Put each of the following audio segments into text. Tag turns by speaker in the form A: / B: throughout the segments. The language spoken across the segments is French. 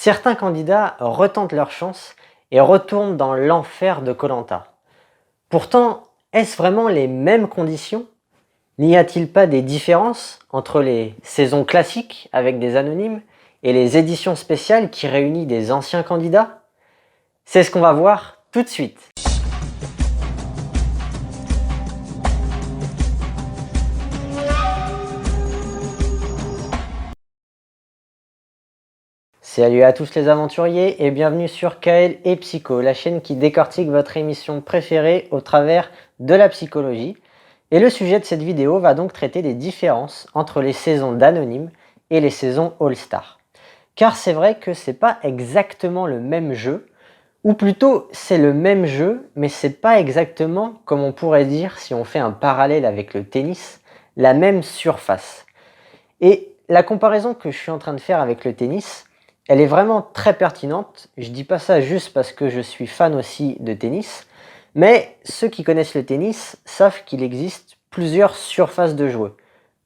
A: Certains candidats retentent leur chance et retournent dans l'enfer de koh. Pourtant, est-ce vraiment les mêmes conditions? N'y a-t-il pas des différences entre les saisons classiques avec des anonymes et les éditions spéciales qui réunissent des anciens candidats? C'est ce qu'on va voir tout de suite. Salut à tous les aventuriers et bienvenue sur Kael et Psycho, la chaîne qui décortique votre émission préférée au travers de la psychologie. Et le sujet de cette vidéo va donc traiter des différences entre les saisons d'Anonyme et les saisons All-Star. Car c'est vrai que c'est pas exactement le même jeu, ou plutôt c'est le même jeu, mais c'est pas exactement, comme on pourrait dire si on fait un parallèle avec le tennis, la même surface. Et la comparaison que je suis en train de faire avec le tennis, elle est vraiment très pertinente. Je dis pas ça juste parce que je suis fan aussi de tennis, mais ceux qui connaissent le tennis savent qu'il existe plusieurs surfaces de jeu.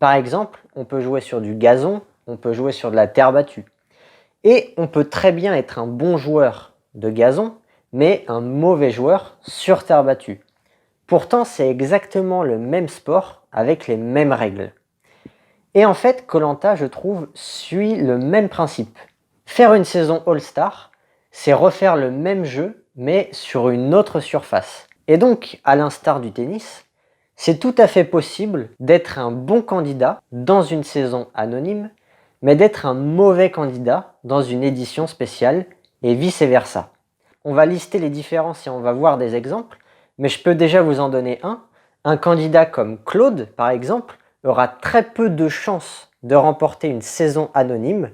A: Par exemple, on peut jouer sur du gazon, on peut jouer sur de la terre battue. Et on peut très bien être un bon joueur de gazon, mais un mauvais joueur sur terre battue. Pourtant, c'est exactement le même sport avec les mêmes règles. Et en fait, koh, je trouve, suit le même principe. Faire une saison All-Star, c'est refaire le même jeu, mais sur une autre surface. Et donc, à l'instar du tennis, c'est tout à fait possible d'être un bon candidat dans une saison anonyme, mais d'être un mauvais candidat dans une édition spéciale, et vice-versa. On va lister les différences et on va voir des exemples, mais je peux déjà vous en donner un. Un candidat comme Claude, par exemple, aura très peu de chances de remporter une saison anonyme,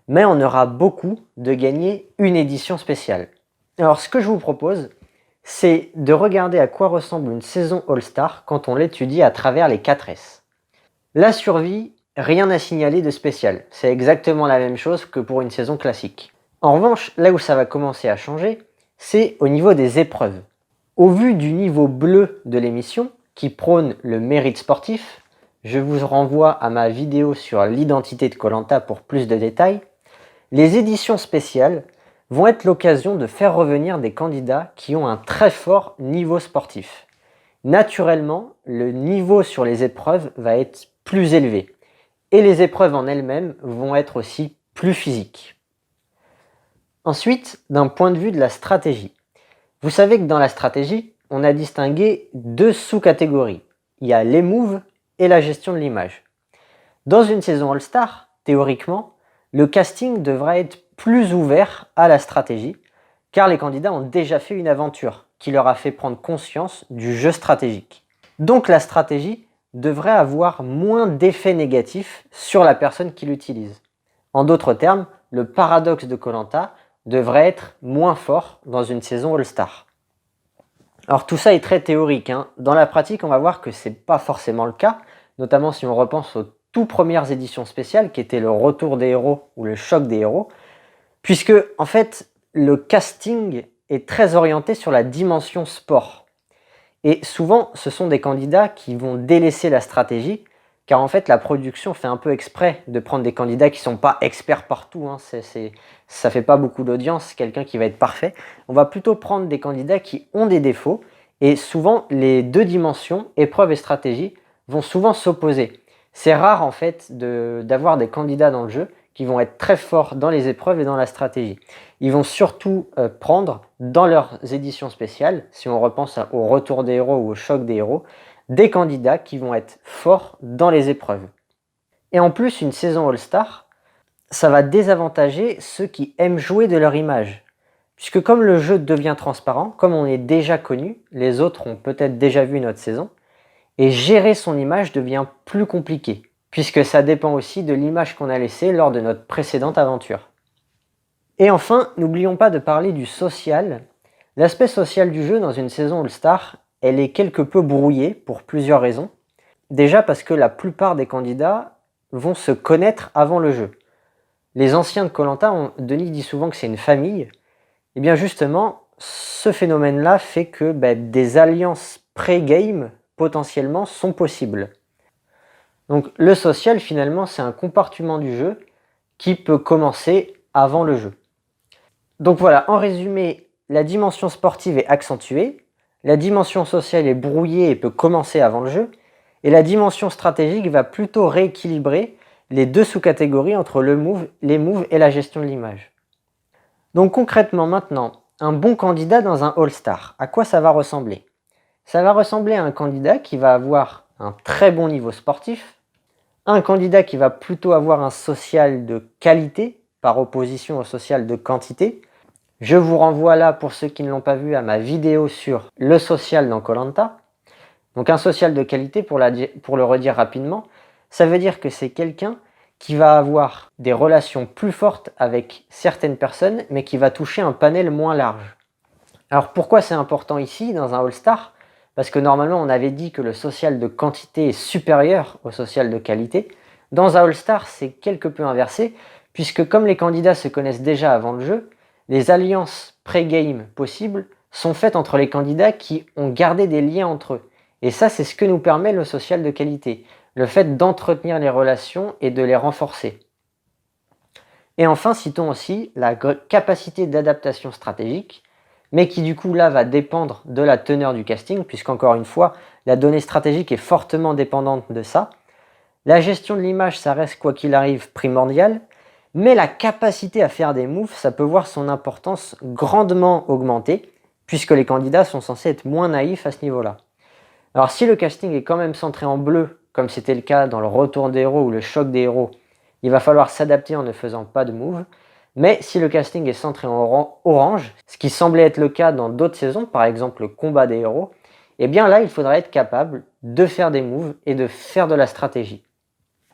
A: mais on aura beaucoup de gagner une édition spéciale. Alors ce que je vous propose, c'est de regarder à quoi ressemble une saison All-Star quand on l'étudie à travers les 4S. La survie, rien à signaler de spécial. C'est exactement la même chose que pour une saison classique. En revanche, là où ça va commencer à changer, c'est au niveau des épreuves. Au vu du niveau bleu de l'émission, qui prône le mérite sportif, je vous renvoie à ma vidéo sur l'identité de koh pour plus de détails. Les éditions spéciales vont être l'occasion de faire revenir des candidats qui ont un très fort niveau sportif. Naturellement, le niveau sur les épreuves va être plus élevé et les épreuves en elles-mêmes vont être aussi plus physiques. Ensuite, d'un point de vue de la stratégie. Vous savez que dans la stratégie, on a distingué deux sous-catégories. Il y a les moves et la gestion de l'image. Dans une saison All-Star, théoriquement, le casting devrait être plus ouvert à la stratégie, car les candidats ont déjà fait une aventure qui leur a fait prendre conscience du jeu stratégique. Donc la stratégie devrait avoir moins d'effets négatifs sur la personne qui l'utilise. En d'autres termes, le paradoxe de koh devrait être moins fort dans une saison All-Star. Alors tout ça est très théorique, Dans la pratique, on va voir que c'est pas forcément le cas, notamment si on repense aux toutes premières éditions spéciales qui étaient le retour des héros ou le choc des héros, puisque en fait le casting est très orienté sur la dimension sport. Et souvent ce sont des candidats qui vont délaisser la stratégie, car en fait la production fait un peu exprès de prendre des candidats qui ne sont pas experts partout, ça fait pas beaucoup d'audience, quelqu'un qui va être parfait. On va plutôt prendre des candidats qui ont des défauts, et souvent les deux dimensions, épreuve et stratégie, vont souvent s'opposer. C'est rare en fait d'avoir des candidats dans le jeu qui vont être très forts dans les épreuves et dans la stratégie. Ils vont surtout prendre dans leurs éditions spéciales, si on repense au retour des héros ou au choc des héros, des candidats qui vont être forts dans les épreuves. Et en plus, une saison All-Star, ça va désavantager ceux qui aiment jouer de leur image. Puisque comme le jeu devient transparent, comme on est déjà connu, les autres ont peut-être déjà vu notre saison, et gérer son image devient plus compliqué, puisque ça dépend aussi de l'image qu'on a laissée lors de notre précédente aventure. Et enfin, n'oublions pas de parler du social. L'aspect social du jeu dans une saison All-Star, elle est quelque peu brouillée pour plusieurs raisons. Déjà parce que la plupart des candidats vont se connaître avant le jeu. Les anciens de koh, Denis dit souvent que c'est une famille. Et bien justement, ce phénomène-là fait que des alliances pré-game potentiellement sont possibles. Donc le social finalement c'est un compartiment du jeu qui peut commencer avant le jeu. Donc voilà, en résumé, la dimension sportive est accentuée, la dimension sociale est brouillée et peut commencer avant le jeu, et la dimension stratégique va plutôt rééquilibrer les deux sous-catégories entre les moves et la gestion de l'image. Donc concrètement maintenant, un bon candidat dans un All-Star, à quoi ça va ressembler? Ça va ressembler à un candidat qui va avoir un très bon niveau sportif, un candidat qui va plutôt avoir un social de qualité par opposition au social de quantité. Je vous renvoie là, pour ceux qui ne l'ont pas vu, à ma vidéo sur le social dans koh Lanta. Donc un social de qualité, pour le redire rapidement, ça veut dire que c'est quelqu'un qui va avoir des relations plus fortes avec certaines personnes, mais qui va toucher un panel moins large. Alors pourquoi c'est important ici, dans un All-Star? Parce que normalement on avait dit que le social de quantité est supérieur au social de qualité. Dans un All-Star, c'est quelque peu inversé, puisque comme les candidats se connaissent déjà avant le jeu, les alliances pré-game possibles sont faites entre les candidats qui ont gardé des liens entre eux. Et ça, c'est ce que nous permet le social de qualité, le fait d'entretenir les relations et de les renforcer. Et enfin, citons aussi la capacité d'adaptation stratégique, mais qui du coup là va dépendre de la teneur du casting, puisqu'encore une fois, la donnée stratégique est fortement dépendante de ça. La gestion de l'image, ça reste quoi qu'il arrive primordial, mais la capacité à faire des moves, ça peut voir son importance grandement augmenter, puisque les candidats sont censés être moins naïfs à ce niveau-là. Alors si le casting est quand même centré en bleu, comme c'était le cas dans le retour des héros ou le choc des héros, il va falloir s'adapter en ne faisant pas de move. Mais si le casting est centré en orange, ce qui semblait être le cas dans d'autres saisons, par exemple le combat des héros, eh bien là il faudra être capable de faire des moves et de faire de la stratégie.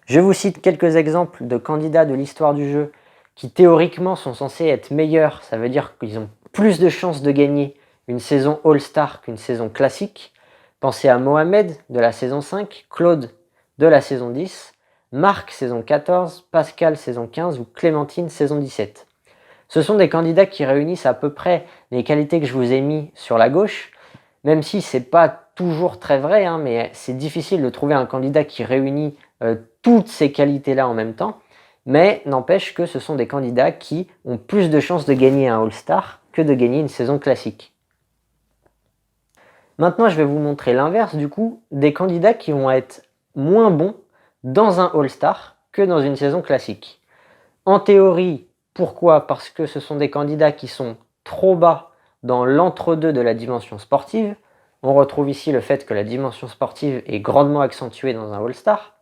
A: Je vous cite quelques exemples de candidats de l'histoire du jeu qui théoriquement sont censés être meilleurs, ça veut dire qu'ils ont plus de chances de gagner une saison All-Star qu'une saison classique. Pensez à Mohamed de la saison 5, Claude de la saison 10, Marc saison 14, Pascal saison 15 ou Clémentine saison 17. Ce sont des candidats qui réunissent à peu près les qualités que je vous ai mis sur la gauche, même si c'est pas toujours très vrai, hein, mais c'est difficile de trouver un candidat qui réunit toutes ces qualités-là en même temps, mais n'empêche que ce sont des candidats qui ont plus de chances de gagner un All-Star que de gagner une saison classique. Maintenant, je vais vous montrer l'inverse du coup, des candidats qui vont être moins bons dans un All-Star que dans une saison classique. En théorie, pourquoi? Parce que ce sont des candidats qui sont trop bas dans l'entre-deux de la dimension sportive. On retrouve ici le fait que la dimension sportive est grandement accentuée dans un All-Star.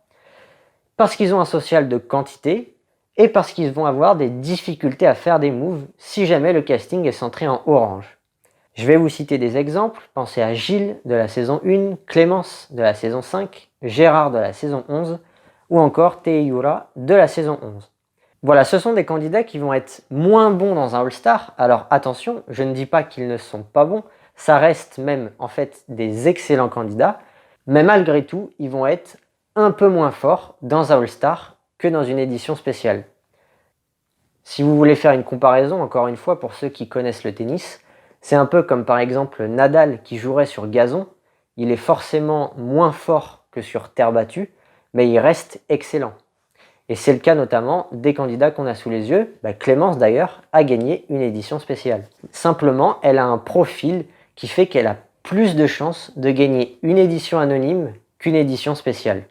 A: Parce qu'ils ont un social de quantité et parce qu'ils vont avoir des difficultés à faire des moves si jamais le casting est centré en orange. Je vais vous citer des exemples. Pensez à Gilles de la saison 1, Clémence de la saison 5, Gérard de la saison 11 ou encore Teiura de la saison 11. Voilà, ce sont des candidats qui vont être moins bons dans un All-Star. Alors attention, je ne dis pas qu'ils ne sont pas bons, ça reste même en fait des excellents candidats, mais malgré tout, ils vont être un peu moins forts dans un All-Star que dans une édition spéciale. Si vous voulez faire une comparaison, encore une fois, pour ceux qui connaissent le tennis, c'est un peu comme par exemple Nadal qui jouerait sur gazon. Il est forcément moins fort que sur terre battue, mais il reste excellent. Et c'est le cas notamment des candidats qu'on a sous les yeux. Clémence d'ailleurs a gagné une édition spéciale. Simplement, elle a un profil qui fait qu'elle a plus de chances de gagner une édition anonyme qu'une édition spéciale.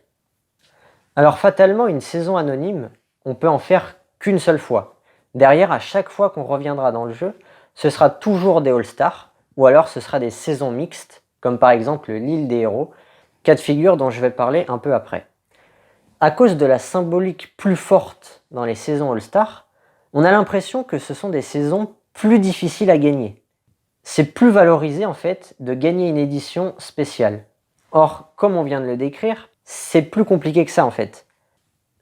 A: Alors fatalement, une saison anonyme, on peut en faire qu'une seule fois. Derrière, à chaque fois qu'on reviendra dans le jeu, ce sera toujours des All-Stars, ou alors ce sera des saisons mixtes, comme par exemple l'île des héros, cas de figure dont je vais parler un peu après. À cause de la symbolique plus forte dans les saisons All-Star, on a l'impression que ce sont des saisons plus difficiles à gagner. C'est plus valorisé en fait de gagner une édition spéciale. Or, comme on vient de le décrire, c'est plus compliqué que ça en fait.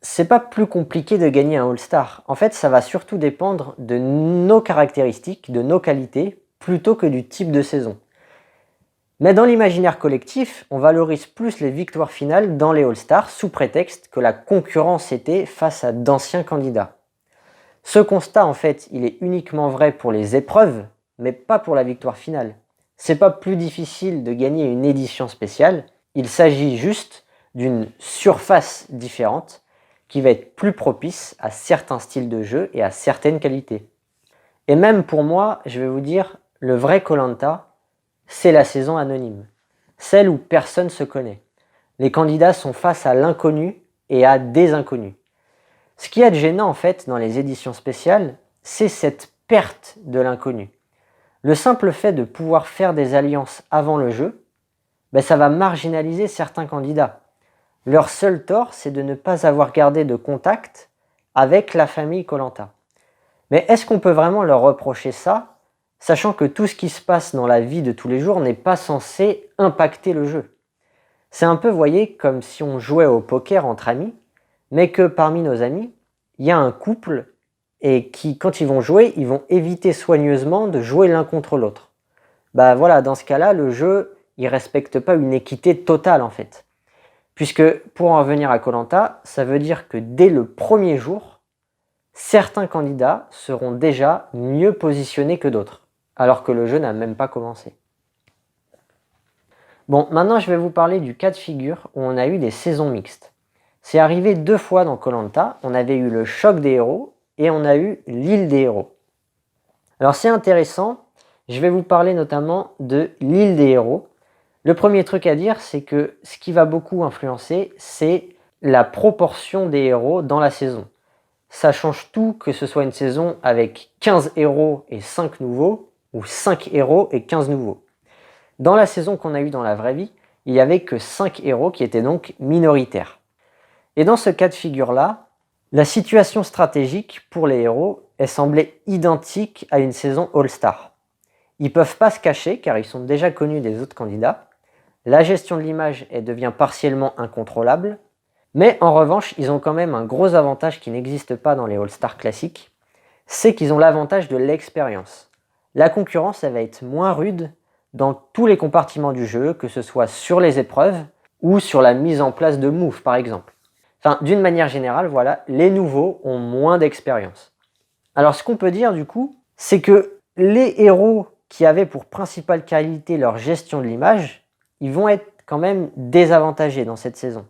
A: C'est pas plus compliqué de gagner un All-Star. En fait, ça va surtout dépendre de nos caractéristiques, de nos qualités, plutôt que du type de saison. Mais dans l'imaginaire collectif, on valorise plus les victoires finales dans les All-Stars sous prétexte que la concurrence était face à d'anciens candidats. Ce constat, en fait, il est uniquement vrai pour les épreuves, mais pas pour la victoire finale. C'est pas plus difficile de gagner une édition spéciale, il s'agit juste d'une surface différente qui va être plus propice à certains styles de jeu et à certaines qualités. Et même pour moi, je vais vous dire, le vrai koh, c'est la saison anonyme, celle où personne se connaît. Les candidats sont face à l'inconnu et à des inconnus. Ce qui est gênant en fait dans les éditions spéciales, c'est cette perte de l'inconnu. Le simple fait de pouvoir faire des alliances avant le jeu, ça va marginaliser certains candidats. Leur seul tort, c'est de ne pas avoir gardé de contact avec la famille koh. Mais est-ce qu'on peut vraiment leur reprocher ça, sachant que tout ce qui se passe dans la vie de tous les jours n'est pas censé impacter le jeu? C'est un peu, vous voyez, comme si on jouait au poker entre amis, mais que parmi nos amis, il y a un couple et qui, quand ils vont jouer, ils vont éviter soigneusement de jouer l'un contre l'autre. Voilà, dans ce cas-là, le jeu, il respecte pas une équité totale en fait. Puisque, pour en revenir à koh, ça veut dire que dès le premier jour, certains candidats seront déjà mieux positionnés que d'autres, alors que le jeu n'a même pas commencé. Bon, maintenant je vais vous parler du cas de figure où on a eu des saisons mixtes. C'est arrivé 2 fois dans koh. On avait eu le choc des héros et on a eu l'île des héros. Alors c'est intéressant, je vais vous parler notamment de l'île des héros. Le premier truc à dire, c'est que ce qui va beaucoup influencer, c'est la proportion des héros dans la saison. Ça change tout que ce soit une saison avec 15 héros et 5 nouveaux, ou 5 héros et 15 nouveaux. Dans la saison qu'on a eue dans la vraie vie, il n'y avait que 5 héros qui étaient donc minoritaires. Et dans ce cas de figure-là, la situation stratégique pour les héros, elle semblait identique à une saison All-Star. Ils ne peuvent pas se cacher car ils sont déjà connus des autres candidats. La gestion de l'image, elle devient partiellement incontrôlable. Mais en revanche, ils ont quand même un gros avantage qui n'existe pas dans les All-Stars classiques. C'est qu'ils ont l'avantage de l'expérience. La concurrence, elle va être moins rude dans tous les compartiments du jeu, que ce soit sur les épreuves ou sur la mise en place de moves par exemple. Enfin, d'une manière générale, voilà, les nouveaux ont moins d'expérience. Alors ce qu'on peut dire du coup, c'est que les héros qui avaient pour principale qualité leur gestion de l'image, ils vont être quand même désavantagés dans cette saison.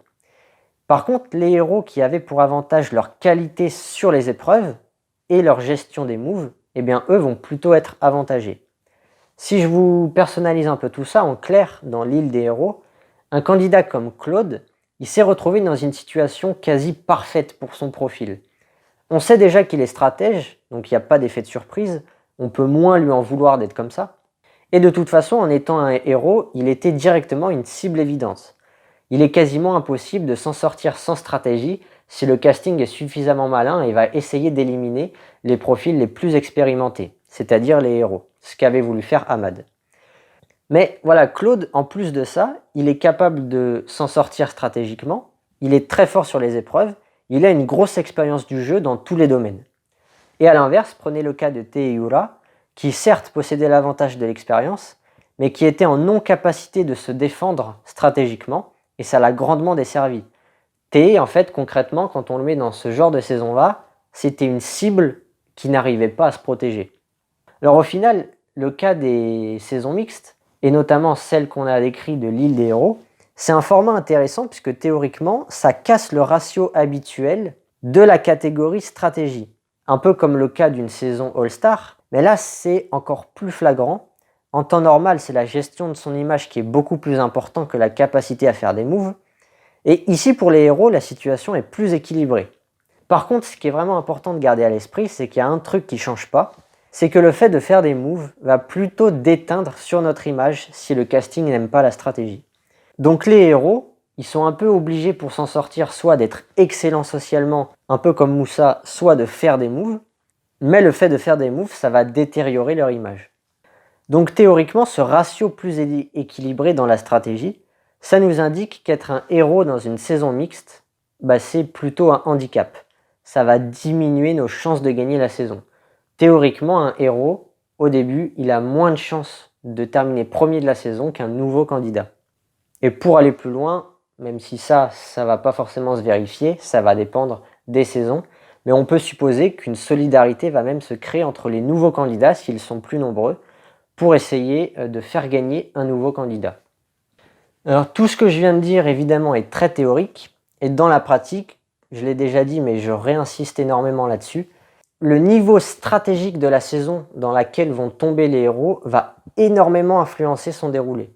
A: Par contre, les héros qui avaient pour avantage leur qualité sur les épreuves et leur gestion des moves, eux vont plutôt être avantagés. Si je vous personnalise un peu tout ça, en clair, dans l'île des héros, un candidat comme Claude, il s'est retrouvé dans une situation quasi parfaite pour son profil. On sait déjà qu'il est stratège, donc il n'y a pas d'effet de surprise, on peut moins lui en vouloir d'être comme ça. Et de toute façon, en étant un héros, il était directement une cible évidente. Il est quasiment impossible de s'en sortir sans stratégie si le casting est suffisamment malin et va essayer d'éliminer les profils les plus expérimentés, c'est-à-dire les héros, ce qu'avait voulu faire Ahmad. Mais voilà, Claude, en plus de ça, il est capable de s'en sortir stratégiquement, il est très fort sur les épreuves, il a une grosse expérience du jeu dans tous les domaines. Et à l'inverse, prenez le cas de Teiura, qui certes possédait l'avantage de l'expérience, mais qui était en non-capacité de se défendre stratégiquement, et ça l'a grandement desservi. Tei, en fait, concrètement, quand on le met dans ce genre de saison-là, c'était une cible qui n'arrivait pas à se protéger. Alors au final, le cas des saisons mixtes, et notamment celle qu'on a décrite de l'île des héros, c'est un format intéressant puisque théoriquement, ça casse le ratio habituel de la catégorie stratégie. Un peu comme le cas d'une saison All-Star, mais là c'est encore plus flagrant. En temps normal, c'est la gestion de son image qui est beaucoup plus importante que la capacité à faire des moves. Et ici, pour les héros, la situation est plus équilibrée. Par contre, ce qui est vraiment important de garder à l'esprit, c'est qu'il y a un truc qui ne change pas, c'est que le fait de faire des moves va plutôt déteindre sur notre image si le casting n'aime pas la stratégie. Donc les héros, ils sont un peu obligés pour s'en sortir soit d'être excellents socialement, un peu comme Moussa, soit de faire des moves, mais le fait de faire des moves, ça va détériorer leur image. Donc théoriquement, ce ratio plus équilibré dans la stratégie, ça nous indique qu'être un héros dans une saison mixte, c'est plutôt un handicap. Ça va diminuer nos chances de gagner la saison. Théoriquement, un héros, au début, il a moins de chances de terminer premier de la saison qu'un nouveau candidat. Et pour aller plus loin, même si ça va pas forcément se vérifier, ça va dépendre des saisons, mais on peut supposer qu'une solidarité va même se créer entre les nouveaux candidats, s'ils sont plus nombreux, pour essayer de faire gagner un nouveau candidat. Alors tout ce que je viens de dire évidemment est très théorique, et dans la pratique, je l'ai déjà dit mais je réinsiste énormément là-dessus, le niveau stratégique de la saison dans laquelle vont tomber les héros va énormément influencer son déroulé.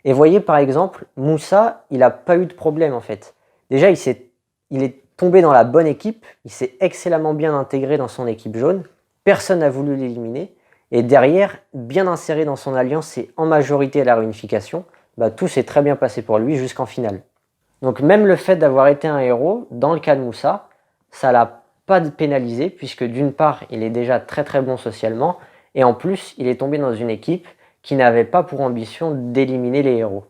A: Et voyez par exemple, Moussa, il n'a pas eu de problème en fait. Déjà, il est tombé dans la bonne équipe, il s'est excellemment bien intégré dans son équipe jaune, personne n'a voulu l'éliminer, et derrière, bien inséré dans son alliance et en majorité à la réunification, tout s'est très bien passé pour lui jusqu'en finale. Donc même le fait d'avoir été un héros, dans le cas de Moussa, ça l'a pas pénalisé, puisque d'une part, il est déjà très très bon socialement, et en plus, il est tombé dans une équipe qui n'avait pas pour ambition d'éliminer les héros.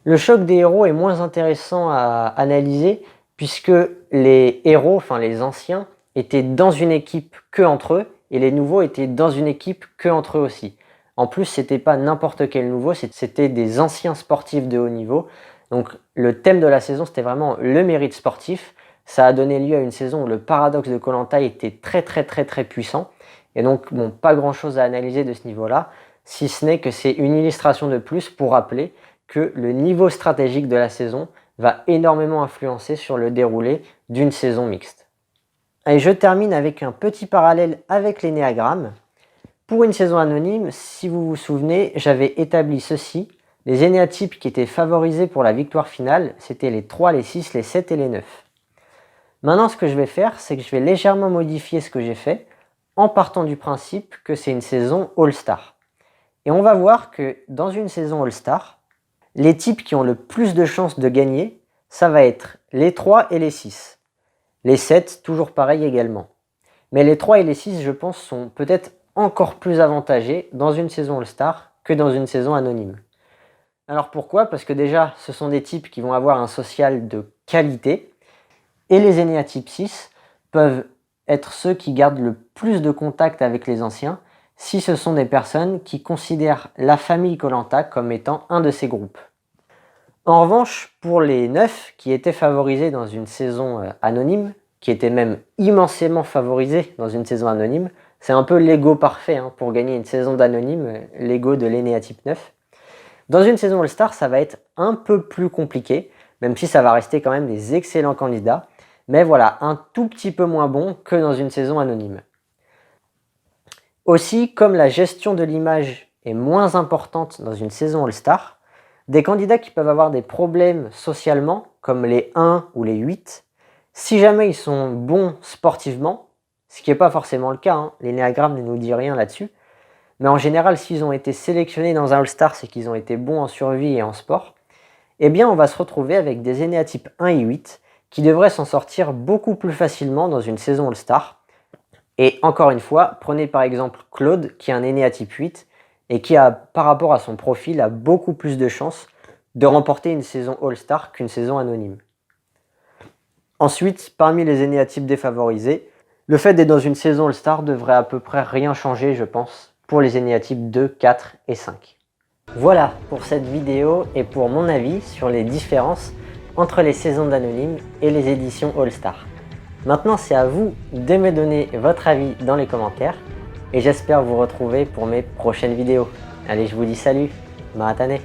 A: Le choc des héros est moins intéressant à analyser, puisque les héros, enfin les anciens, étaient dans une équipe que entre eux, et les nouveaux étaient dans une équipe que entre eux aussi. En plus, c'était pas n'importe quel nouveau, c'était des anciens sportifs de haut niveau. Donc le thème de la saison, c'était vraiment le mérite sportif. Ça a donné lieu à une saison où le paradoxe de Koh Lanta était très puissant. Et donc, bon, pas grand chose à analyser de ce niveau-là, si ce n'est que c'est une illustration de plus pour rappeler que le niveau stratégique de la saison va énormément influencer sur le déroulé d'une saison mixte. Et je termine avec un petit parallèle avec l'énéagramme. Pour une saison anonyme, si vous vous souvenez, j'avais établi ceci. Les énéatypes qui étaient favorisés pour la victoire finale, c'était les 3, les 6, les 7 et les 9. Maintenant, ce que je vais faire, c'est que je vais légèrement modifier ce que j'ai fait en partant du principe que c'est une saison All-Star. Et on va voir que dans une saison All-Star, les types qui ont le plus de chances de gagner, ça va être les 3 et les 6. Les 7, toujours pareil également. Mais les 3 et les 6, je pense, sont peut-être encore plus avantagés dans une saison All-Star que dans une saison anonyme. Alors pourquoi? Parce que déjà, ce sont des types qui vont avoir un social de qualité, et les énéatypes 6 peuvent être ceux qui gardent le plus de contact avec les anciens si ce sont des personnes qui considèrent la famille Koh Lanta comme étant un de ces groupes. En revanche, pour les 9 qui étaient favorisés dans une saison anonyme, qui étaient même immensément favorisés dans une saison anonyme, c'est un peu l'ego parfait pour gagner une saison d'anonyme, l'ego de l'énéatype 9. Dans une saison All-Star, ça va être un peu plus compliqué, même si ça va rester quand même des excellents candidats, mais voilà, un tout petit peu moins bon que dans une saison anonyme. Aussi, comme la gestion de l'image est moins importante dans une saison All-Star, des candidats qui peuvent avoir des problèmes socialement, comme les 1 ou les 8, si jamais ils sont bons sportivement, ce qui n'est pas forcément le cas, l'énéagramme ne nous dit rien là-dessus, mais en général, s'ils ont été sélectionnés dans un All-Star, c'est qu'ils ont été bons en survie et en sport, eh bien on va se retrouver avec des énéatypes 1 et 8 qui devraient s'en sortir beaucoup plus facilement dans une saison All-Star. Et encore une fois, prenez par exemple Claude, qui est un énéatype 8, et qui, par rapport à son profil, a beaucoup plus de chances de remporter une saison All-Star qu'une saison anonyme. Ensuite, parmi les énéatypes défavorisés, le fait d'être dans une saison All-Star devrait à peu près rien changer, je pense, pour les énéatypes 2, 4 et 5. Voilà pour cette vidéo et pour mon avis sur les différences entre les saisons d'anonyme et les éditions All-Star. Maintenant, c'est à vous de me donner votre avis dans les commentaires et j'espère vous retrouver pour mes prochaines vidéos. Allez, je vous dis salut, Maratane.